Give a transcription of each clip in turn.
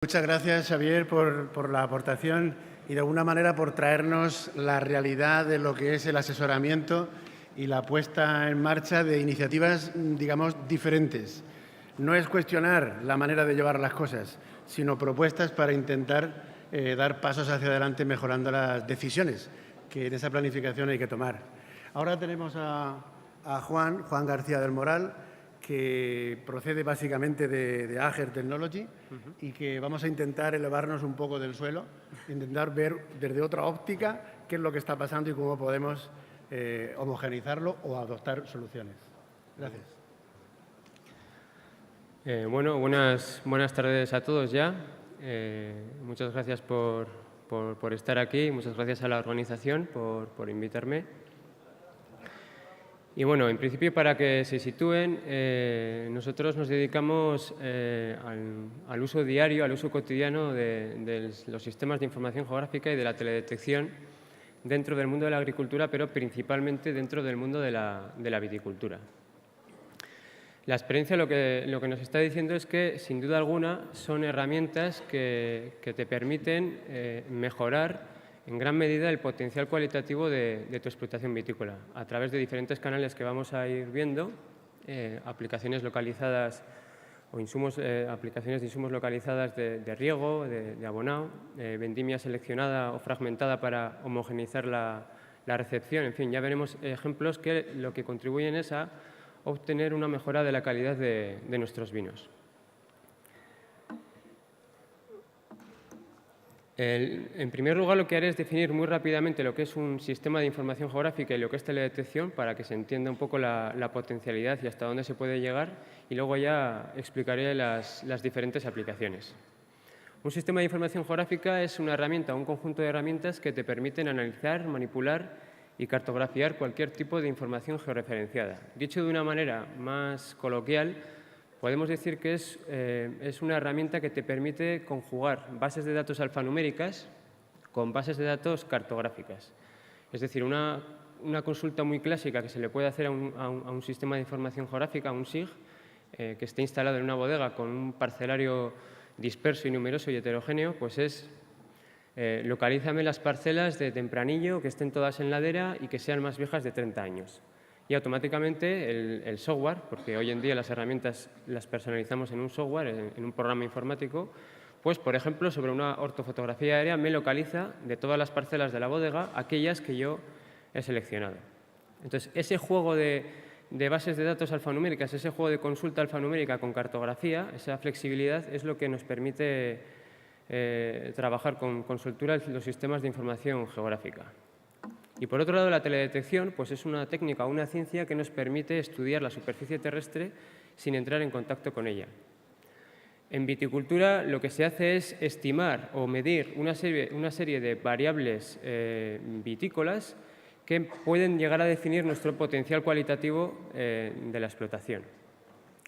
Muchas gracias, Xavier, por la aportación y de alguna manera por traernos la realidad de lo que es el asesoramiento y la puesta en marcha de iniciativas, digamos, diferentes. No es cuestionar la manera de llevar las cosas, sino propuestas para intentar dar pasos hacia adelante mejorando las decisiones que en esa planificación hay que tomar. Ahora tenemos a Juan García del Moral, que procede básicamente de Ager Technology y que vamos a intentar elevarnos un poco del suelo, intentar ver desde otra óptica qué es lo que está pasando y cómo podemos homogeneizarlo o adoptar soluciones. Gracias. Bueno, buenas tardes a todos ya. Muchas gracias por estar aquí, muchas gracias a la organización por invitarme. Y bueno, en principio, para que se sitúen, nosotros nos dedicamos al uso diario, al uso cotidiano de los sistemas de información geográfica y de la teledetección dentro del mundo de la agricultura, pero principalmente dentro del mundo de la viticultura. La experiencia lo que nos está diciendo es que, sin duda alguna, son herramientas que te permiten mejorar en gran medida el potencial cualitativo de tu explotación vitícola a través de diferentes canales que vamos a ir viendo, aplicaciones localizadas o aplicaciones de insumos localizadas de riego, de abonado, vendimia seleccionada o fragmentada para homogeneizar la recepción. En fin, ya veremos ejemplos que lo que contribuyen es a obtener una mejora de la calidad de nuestros vinos. En primer lugar, lo que haré es definir muy rápidamente lo que es un sistema de información geográfica y lo que es teledetección, para que se entienda un poco la potencialidad y hasta dónde se puede llegar, y luego ya explicaré las diferentes aplicaciones. Un sistema de información geográfica es una herramienta, un conjunto de herramientas que te permiten analizar, manipular y cartografiar cualquier tipo de información georreferenciada. Dicho de una manera más coloquial, podemos decir que es una herramienta que te permite conjugar bases de datos alfanuméricas con bases de datos cartográficas. Es decir, una consulta muy clásica que se le puede hacer a un sistema de información geográfica, a un SIG, que esté instalado en una bodega con un parcelario disperso y numeroso y heterogéneo, pues es localízame las parcelas de tempranillo que estén todas en ladera y que sean más viejas de 30 años. Y automáticamente el software, porque hoy en día las herramientas las personalizamos en un software, en un programa informático, pues, por ejemplo, sobre una ortofotografía aérea me localiza de todas las parcelas de la bodega aquellas que yo he seleccionado. Entonces, ese juego de bases de datos alfanuméricas, ese juego de consulta alfanumérica con cartografía, esa flexibilidad es lo que nos permite trabajar con soltura los sistemas de información geográfica. Y por otro lado, la teledetección pues es una técnica o una ciencia que nos permite estudiar la superficie terrestre sin entrar en contacto con ella. En viticultura lo que se hace es estimar o medir una serie de variables vitícolas que pueden llegar a definir nuestro potencial cualitativo de la explotación.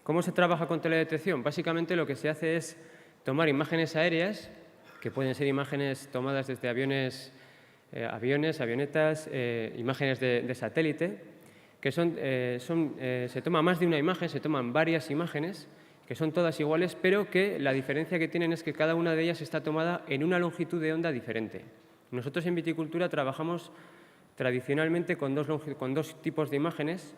¿Cómo se trabaja con teledetección? Básicamente lo que se hace es tomar imágenes aéreas, que pueden ser imágenes tomadas desde avionetas, imágenes de satélite, que se toma más de una imagen, se toman varias imágenes, que son todas iguales, pero que la diferencia que tienen es que cada una de ellas está tomada en una longitud de onda diferente. Nosotros en viticultura trabajamos tradicionalmente con dos tipos de imágenes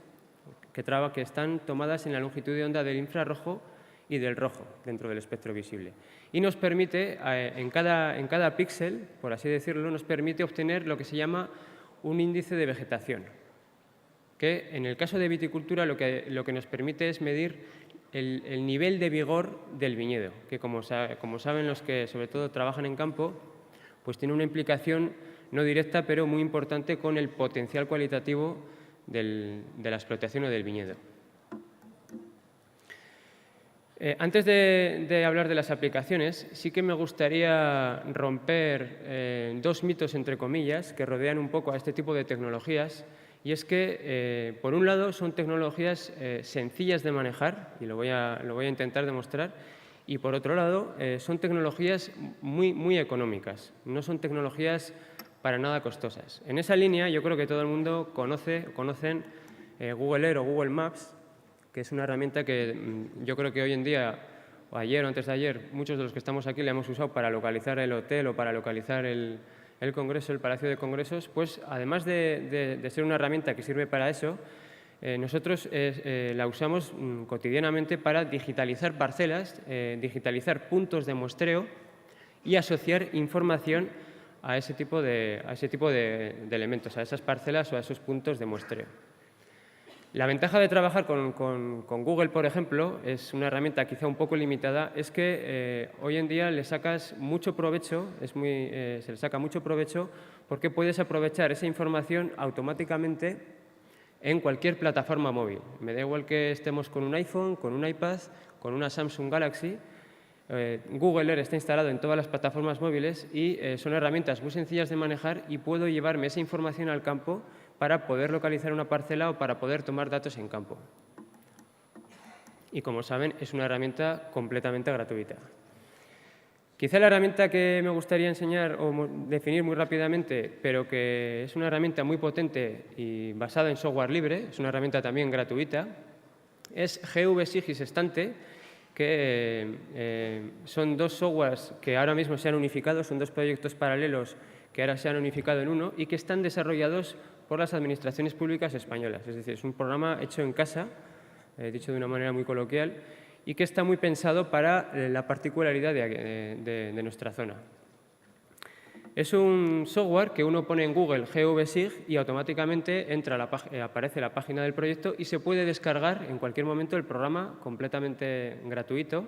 que están tomadas en la longitud de onda del infrarrojo y del rojo dentro del espectro visible. Y nos permite, en cada píxel, por así decirlo, nos permite obtener lo que se llama un índice de vegetación, que en el caso de viticultura lo que nos permite es medir el nivel de vigor del viñedo, que como saben los que sobre todo trabajan en campo, pues tiene una implicación no directa, pero muy importante con el potencial cualitativo de la explotación o del viñedo. Antes de hablar de las aplicaciones, sí que me gustaría romper dos mitos, entre comillas, que rodean un poco a este tipo de tecnologías. Y es que, por un lado, son tecnologías sencillas de manejar, y lo voy a intentar demostrar, y por otro lado, son tecnologías muy económicas, no son tecnologías para nada costosas. En esa línea, yo creo que todo el mundo conocen Google Earth o Google Maps, que es una herramienta que yo creo que hoy en día ayer o antes de ayer, muchos de los que estamos aquí la hemos usado para localizar el hotel o para localizar el Congreso, el Palacio de Congresos, pues además de ser una herramienta que sirve para eso, nosotros la usamos cotidianamente para digitalizar parcelas, digitalizar puntos de muestreo y asociar información a ese tipo de elementos, a esas parcelas o a esos puntos de muestreo. La ventaja de trabajar con Google, por ejemplo, es una herramienta quizá un poco limitada, es que hoy en día le sacas mucho provecho, se le saca mucho provecho porque puedes aprovechar esa información automáticamente en cualquier plataforma móvil. Me da igual que estemos con un iPhone, con un iPad, con una Samsung Galaxy. Google Earth está instalado en todas las plataformas móviles y son herramientas muy sencillas de manejar y puedo llevarme esa información al campo para poder localizar una parcela o para poder tomar datos en campo. Y como saben, es una herramienta completamente gratuita. Quizá la herramienta que me gustaría enseñar o definir muy rápidamente, pero que es una herramienta muy potente y basada en software libre, es una herramienta también gratuita, es GVSIG Estante, que son dos softwares que ahora mismo se han unificado, son dos proyectos paralelos que ahora se han unificado en uno y que están desarrollados por las administraciones públicas españolas. Es decir, es un programa hecho en casa, dicho de una manera muy coloquial, y que está muy pensado para la particularidad de nuestra zona. Es un software que uno pone en Google GVSIG y automáticamente aparece la página del proyecto y se puede descargar en cualquier momento el programa completamente gratuito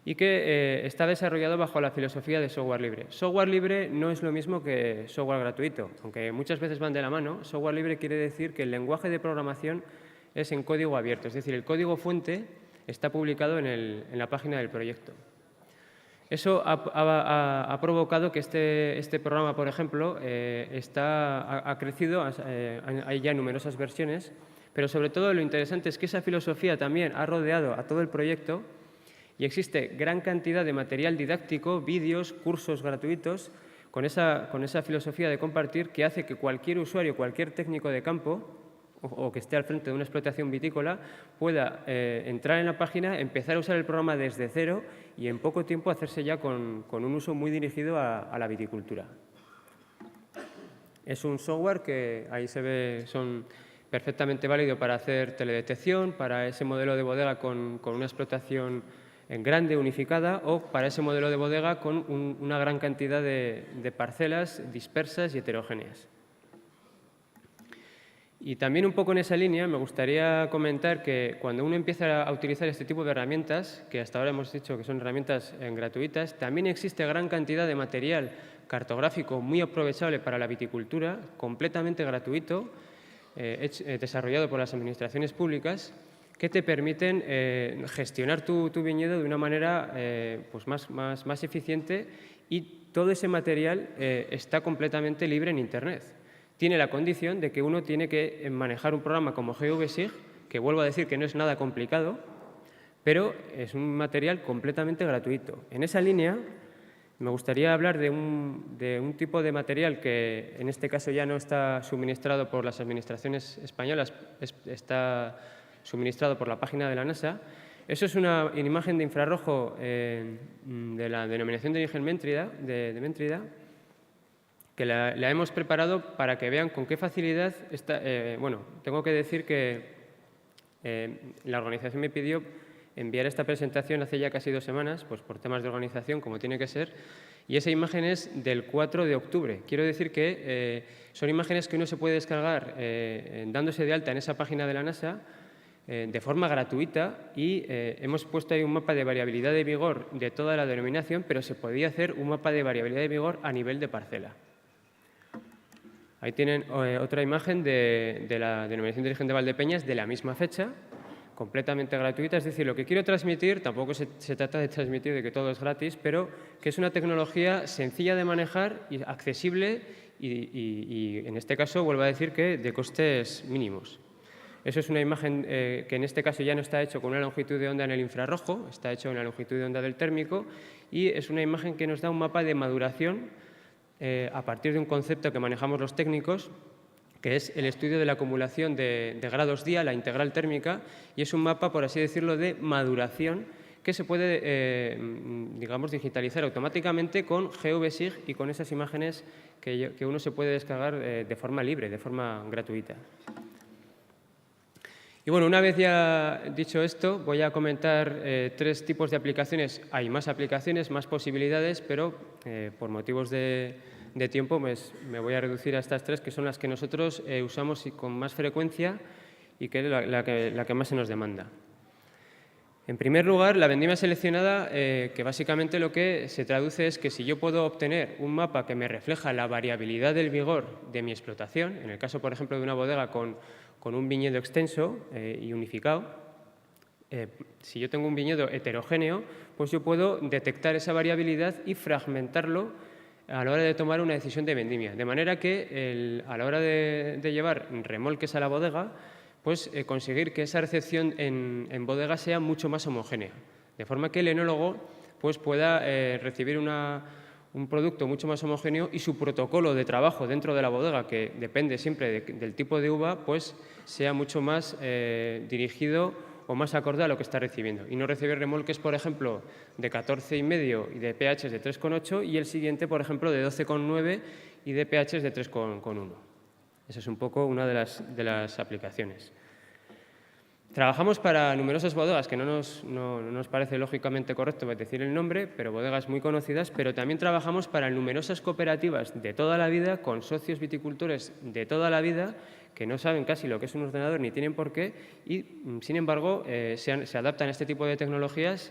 y que está desarrollado bajo la filosofía de software libre. Software libre no es lo mismo que software gratuito, aunque muchas veces van de la mano. Software libre quiere decir que el lenguaje de programación es en código abierto, es decir, el código fuente está publicado en la página del proyecto. Eso ha provocado que este programa, por ejemplo, ha crecido, hay ya numerosas versiones, pero sobre todo lo interesante es que esa filosofía también ha rodeado a todo el proyecto y existe gran cantidad de material didáctico, vídeos, cursos gratuitos, con esa filosofía de compartir que hace que cualquier usuario, cualquier técnico de campo o que esté al frente de una explotación vitícola pueda entrar en la página, empezar a usar el programa desde cero y en poco tiempo hacerse ya con un uso muy dirigido a la viticultura. Es un software que ahí se ve, son perfectamente válido para hacer teledetección, para ese modelo de bodega con una explotación grande, unificada, o para ese modelo de bodega con una gran cantidad de parcelas dispersas y heterogéneas. Y también un poco en esa línea me gustaría comentar que cuando uno empieza a utilizar este tipo de herramientas, que hasta ahora hemos dicho que son herramientas gratuitas, también existe gran cantidad de material cartográfico muy aprovechable para la viticultura, completamente gratuito, desarrollado por las administraciones públicas, que te permiten gestionar tu viñedo de una manera pues más eficiente, y todo ese material está completamente libre en Internet. Tiene la condición de que uno tiene que manejar un programa como GVSIG, que vuelvo a decir que no es nada complicado, pero es un material completamente gratuito. En esa línea me gustaría hablar de un tipo de material que en este caso ya no está suministrado por las administraciones españolas, está suministrado por la página de la NASA. Eso es una imagen de infrarrojo de la denominación de origen Méntrida, de Méntrida, que la hemos preparado para que vean con qué facilidad está. Bueno, tengo que decir que la organización me pidió enviar esta presentación hace ya casi 2 semanas, pues por temas de organización, como tiene que ser, y esa imagen es del 4 de octubre. Quiero decir que son imágenes que uno se puede descargar dándose de alta en esa página de la NASA de forma gratuita, y hemos puesto ahí un mapa de variabilidad de vigor de toda la denominación, pero se podía hacer un mapa de variabilidad de vigor a nivel de parcela. Ahí tienen otra imagen de la denominación de origen de Valdepeñas de la misma fecha, completamente gratuita. Es decir, lo que quiero transmitir, tampoco se trata de transmitir de que todo es gratis, pero que es una tecnología sencilla de manejar y accesible y en este caso, vuelvo a decir que de costes mínimos. Eso es una imagen que en este caso ya no está hecho con una longitud de onda en el infrarrojo, está hecho en la longitud de onda del térmico, y es una imagen que nos da un mapa de maduración a partir de un concepto que manejamos los técnicos, que es el estudio de la acumulación de grados día, la integral térmica, y es un mapa, por así decirlo, de maduración que se puede, digamos, digitalizar automáticamente con GVSIG y con esas imágenes que uno se puede descargar de forma libre, de forma gratuita. Y bueno, una vez ya dicho esto, voy a comentar 3 tipos de aplicaciones. Hay más aplicaciones, más posibilidades, pero por motivos de tiempo me voy a reducir a estas 3, que son las que nosotros usamos con más frecuencia y que es la que más se nos demanda. En primer lugar, la vendimia seleccionada, que básicamente lo que se traduce es que si yo puedo obtener un mapa que me refleja la variabilidad del vigor de mi explotación, en el caso, por ejemplo, de una bodega con un viñedo extenso y unificado, si yo tengo un viñedo heterogéneo, pues yo puedo detectar esa variabilidad y fragmentarlo a la hora de tomar una decisión de vendimia. De manera que a la hora de llevar remolques a la bodega, pues conseguir que esa recepción en bodega sea mucho más homogénea, de forma que el enólogo pues, pueda recibir un producto mucho más homogéneo y su protocolo de trabajo dentro de la bodega, que depende siempre del tipo de uva, pues sea mucho más dirigido o más acorde a lo que está recibiendo. Y no recibir remolques, por ejemplo, de 14,5 y de pH de 3,8 y el siguiente, por ejemplo, de 12,9 y de pH de 3,1. Esa es un poco una de las aplicaciones. Trabajamos para numerosas bodegas, que no nos parece lógicamente correcto decir el nombre, pero bodegas muy conocidas, pero también trabajamos para numerosas cooperativas de toda la vida, con socios viticultores de toda la vida, que no saben casi lo que es un ordenador ni tienen por qué, y sin embargo se adaptan a este tipo de tecnologías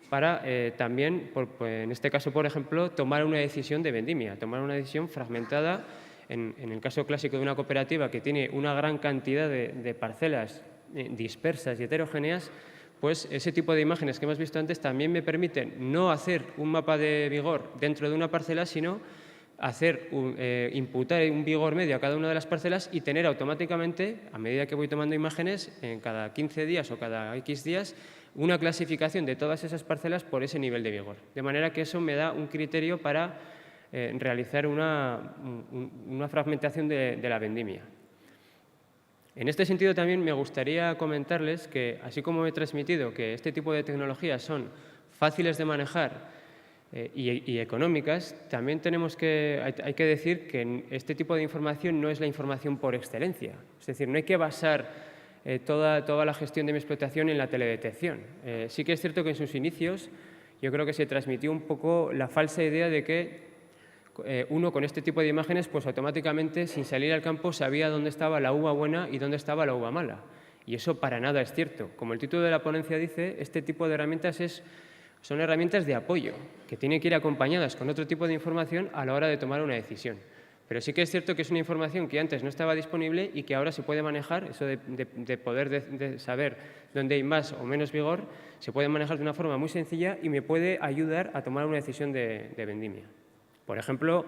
para también, en este caso, por ejemplo, tomar una decisión de vendimia, tomar una decisión fragmentada. En el caso clásico de una cooperativa que tiene una gran cantidad de parcelas dispersas y heterogéneas, pues ese tipo de imágenes que hemos visto antes también me permiten no hacer un mapa de vigor dentro de una parcela, sino imputar un vigor medio a cada una de las parcelas y tener automáticamente, a medida que voy tomando imágenes, en cada 15 días o cada X días, una clasificación de todas esas parcelas por ese nivel de vigor. De manera que eso me da un criterio para realizar una fragmentación de la vendimia. En este sentido también me gustaría comentarles que, así como he transmitido que este tipo de tecnologías son fáciles de manejar y económicas, también hay que decir que este tipo de información no es la información por excelencia. Es decir, no hay que basar toda la gestión de mi explotación en la teledetección. Sí que es cierto que en sus inicios yo creo que se transmitió un poco la falsa idea de que uno con este tipo de imágenes pues automáticamente, sin salir al campo, sabía dónde estaba la uva buena y dónde estaba la uva mala. Y eso para nada es cierto. Como el título de la ponencia dice, este tipo de herramientas son herramientas de apoyo, que tienen que ir acompañadas con otro tipo de información a la hora de tomar una decisión. Pero sí que es cierto que es una información que antes no estaba disponible y que ahora se puede manejar, eso de poder saber dónde hay más o menos vigor, se puede manejar de una forma muy sencilla y me puede ayudar a tomar una decisión de vendimia. Por ejemplo,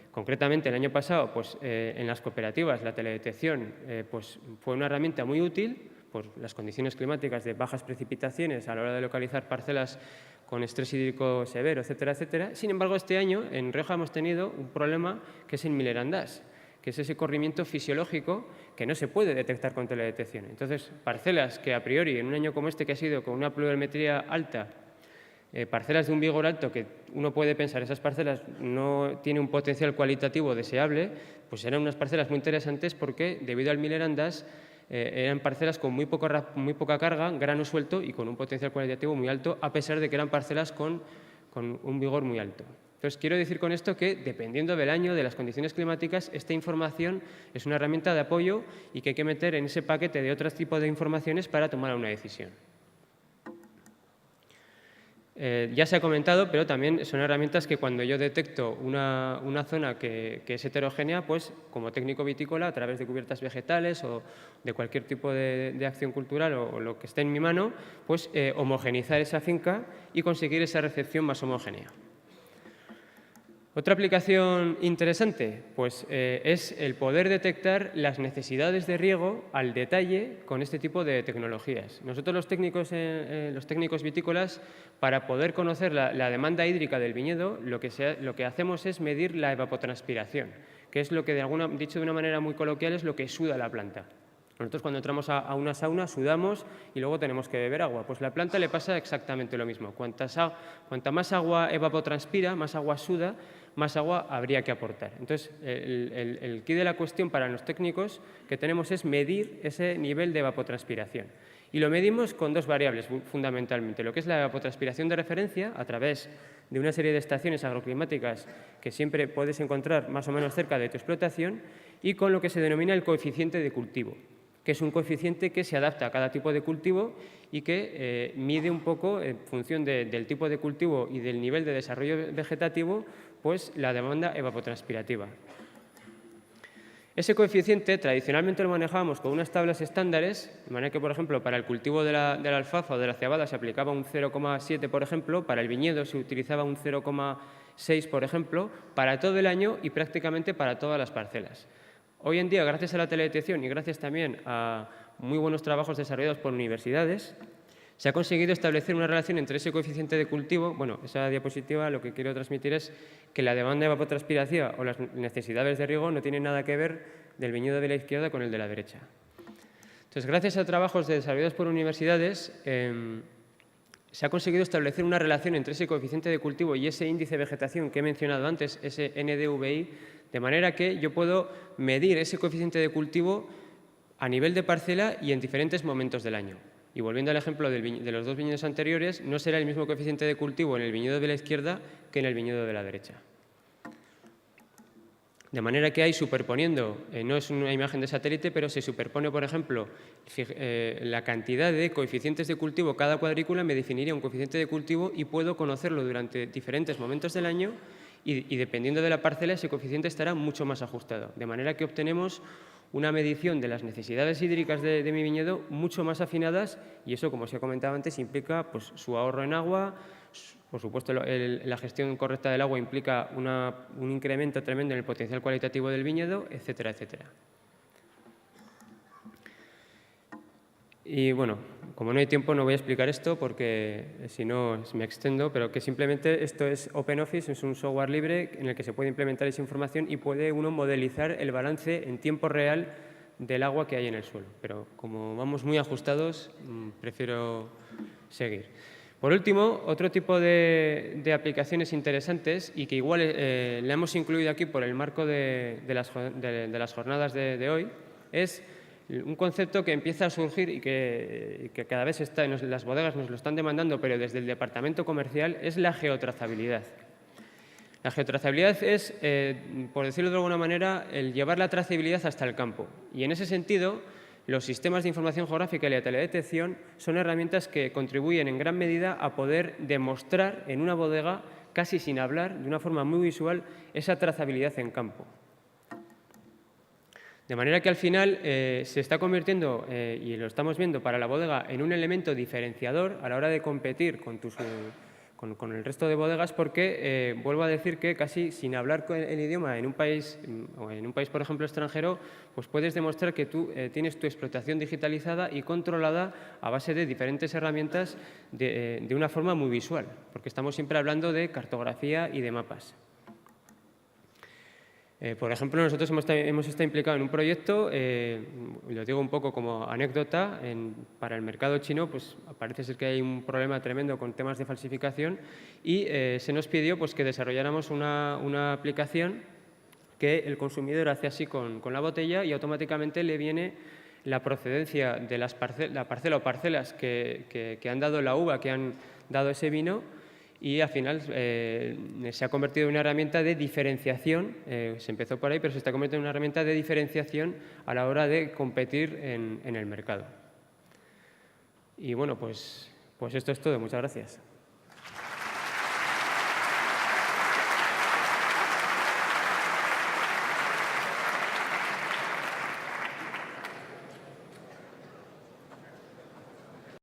concretamente el año pasado, pues, en las cooperativas la teledetección pues, fue una herramienta muy útil por las condiciones climáticas de bajas precipitaciones a la hora de localizar parcelas con estrés hídrico severo, etcétera, etcétera. Sin embargo, este año en Rioja hemos tenido un problema que es en Miller-Andás, que es ese corrimiento fisiológico que no se puede detectar con teledetección. Entonces, parcelas que a priori, en un año como este que ha sido con una pluviometría alta, parcelas de un vigor alto que uno puede pensar esas parcelas no tienen un potencial cualitativo deseable, pues eran unas parcelas muy interesantes porque debido al Miller-Andás eran parcelas con muy poca carga, grano suelto y con un potencial cualitativo muy alto, a pesar de que eran parcelas con un vigor muy alto. Entonces, quiero decir con esto que, dependiendo del año, de las condiciones climáticas, esta información es una herramienta de apoyo y que hay que meter en ese paquete de otros tipos de informaciones para tomar una decisión. Ya se ha comentado, pero también son herramientas que cuando yo detecto una zona que es heterogénea, pues como técnico vitícola, a través de cubiertas vegetales o de cualquier tipo de acción cultural o lo que esté en mi mano, pues homogeneizar esa finca y conseguir esa recepción más homogénea. Otra aplicación interesante pues, es el poder detectar las necesidades de riego al detalle con este tipo de tecnologías. Nosotros los técnicos vitícolas, para poder conocer la demanda hídrica del viñedo, lo que hacemos es medir la evapotranspiración, que es lo que, dicho de una manera muy coloquial, es lo que suda la planta. Nosotros cuando entramos a una sauna sudamos y luego tenemos que beber agua. Pues a la planta le pasa exactamente lo mismo. Cuanta más agua evapotranspira, más agua suda, más agua habría que aportar. Entonces, el quid de la cuestión para los técnicos que tenemos es medir ese nivel de evapotranspiración. Y lo medimos con dos variables, fundamentalmente. Lo que es la evapotranspiración de referencia, a través de una serie de estaciones agroclimáticas que siempre puedes encontrar más o menos cerca de tu explotación, y con lo que se denomina el coeficiente de cultivo, que es un coeficiente que se adapta a cada tipo de cultivo y que mide un poco, en función del tipo de cultivo y del nivel de desarrollo vegetativo, pues la demanda evapotranspirativa. Ese coeficiente tradicionalmente lo manejábamos con unas tablas estándares, de manera que, por ejemplo, para el cultivo de la alfalfa o de la cebada se aplicaba un 0,7, por ejemplo, para el viñedo se utilizaba un 0,6, por ejemplo, para todo el año y prácticamente para todas las parcelas. Hoy en día, gracias a la teledetección y gracias también a muy buenos trabajos desarrollados por universidades, se ha conseguido establecer una relación entre ese coeficiente de cultivo. Bueno, esa diapositiva lo que quiero transmitir es que la demanda evapotranspirativa o las necesidades de riego no tienen nada que ver del viñedo de la izquierda con el de la derecha. Entonces, gracias a trabajos desarrollados por universidades, se ha conseguido establecer una relación entre ese coeficiente de cultivo y ese índice de vegetación que he mencionado antes, ese NDVI, de manera que yo puedo medir ese coeficiente de cultivo a nivel de parcela y en diferentes momentos del año. Y volviendo al ejemplo de los dos viñedos anteriores, no será el mismo coeficiente de cultivo en el viñedo de la izquierda que en el viñedo de la derecha. De manera que hay superponiendo, no es una imagen de satélite, pero se superpone, por ejemplo, la cantidad de coeficientes de cultivo. Cada cuadrícula me definiría un coeficiente de cultivo y puedo conocerlo durante diferentes momentos del año y dependiendo de la parcela ese coeficiente estará mucho más ajustado. De manera que obtenemos una medición de las necesidades hídricas de mi viñedo mucho más afinadas y eso, como os he comentado antes, implica pues, su ahorro en agua. Por supuesto, la gestión correcta del agua implica un incremento tremendo en el potencial cualitativo del viñedo, etcétera, etcétera. Y bueno, como no hay tiempo no voy a explicar esto porque si no me extendo, pero que simplemente esto es OpenOffice, es un software libre en el que se puede implementar esa información y puede uno modelizar el balance en tiempo real del agua que hay en el suelo. Pero como vamos muy ajustados, prefiero seguir. Por último, otro tipo de aplicaciones interesantes y que igual le hemos incluido aquí por el marco de las jornadas de hoy es un concepto que empieza a surgir y que cada vez las bodegas nos lo están demandando, pero desde el departamento comercial, es la geotrazabilidad. La geotrazabilidad es, por decirlo de alguna manera, el llevar la trazabilidad hasta el campo. Y en ese sentido, los sistemas de información geográfica y la teledetección son herramientas que contribuyen en gran medida a poder demostrar en una bodega, casi sin hablar, de una forma muy visual, esa trazabilidad en campo. De manera que al final se está convirtiendo, y lo estamos viendo para la bodega, en un elemento diferenciador a la hora de competir con el resto de bodegas porque, vuelvo a decir que casi sin hablar el idioma en un país, por ejemplo, extranjero, pues puedes demostrar que tú tienes tu explotación digitalizada y controlada a base de diferentes herramientas de una forma muy visual, porque estamos siempre hablando de cartografía y de mapas. Por ejemplo, nosotros hemos estado implicados en un proyecto, lo digo un poco como anécdota, para el mercado chino pues parece ser que hay un problema tremendo con temas de falsificación y se nos pidió pues, que desarrolláramos una aplicación que el consumidor hace así con la botella y automáticamente le viene la procedencia de la parcela o parcelas que han dado la uva, que han dado ese vino, y al final se ha convertido en una herramienta de diferenciación, se empezó por ahí, pero se está convirtiendo en una herramienta de diferenciación a la hora de competir en el mercado. Y bueno, pues esto es todo. Muchas gracias.